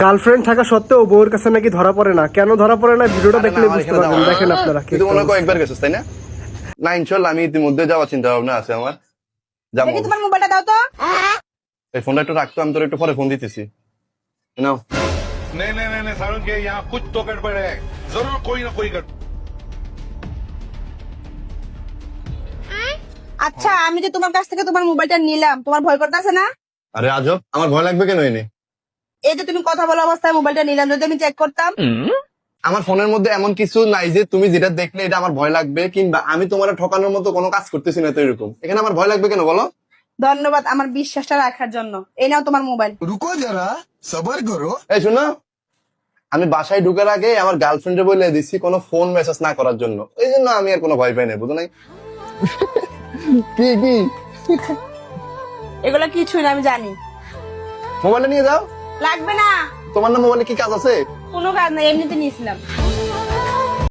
Girlfriend থাকা সত্ত্বেও বউর কাছে নাকি ধরা পড়ে না। কেন ধরা পড়ে না ভিডিওটা দেখলে বুঝতে পারবেন। দেখেন আপনারা। তুই তো মনে হয় কয়েকবার গেছিস তাই না? না ইনশাল্লাহ আমি ইতিমধ্যে যাওয়ার চিন্তা ভাবনা আছে আমার। যাবো। দেখি তোমার মোবাইলটা দাও তো। এই ফোনটা একটু রাখতো, আমি তোর একটু পরে ফোন দিতেছি। নাও। नहीं नहीं नहीं नहीं सारुण के यहाँ कुछ तो गड़बड़ है, जरूर कोई ना कोई गड़बड़। আচ্ছা আমি যে তোমার কাছ থেকে তোমার মোবাইলটা নিলাম, তোমার ভয় করতেছে না? আরে আজব, আমার ভয় লাগবে কেন এনে? এই যে তুমি কথা বলা অবস্থায় মোবাইলটা নিলাম, যদি আমি চেক করতাম। আমার ফোনের মধ্যে এমন কিছু নাই যে তুমি যেটা দেখলে এটা আমার ভয় লাগবে, কিংবা আমি তোমার ঠকানোর মতো কোনো কাজ করতেছি না তো এরকম। এখানে আমার ভয় লাগবে কেন বলো? ধন্যবাদ আমার বিশ্বাসটা রাখার জন্য। এই নাও তোমার মোবাইল। रुको जरा सबर करो। এই শোনো, আমি বাসায় ঢুকার আগে আমার গার্লফ্রেন্ডে বলে দিচ্ছি কোনো ফোন মেসেজ না করার জন্য। এই জন্য আমি আর কোনো ভয় পাই না, বুঝো নাই? কি কি এগুলো কিছুই না, আমি জানি। মোবাইলটা নিয়ে যাও। লাগবে না, তোমার না মোবাইলে কি কাজ আছে? কোনো কাজ নাই, এমনিতে নিয়েছিলাম।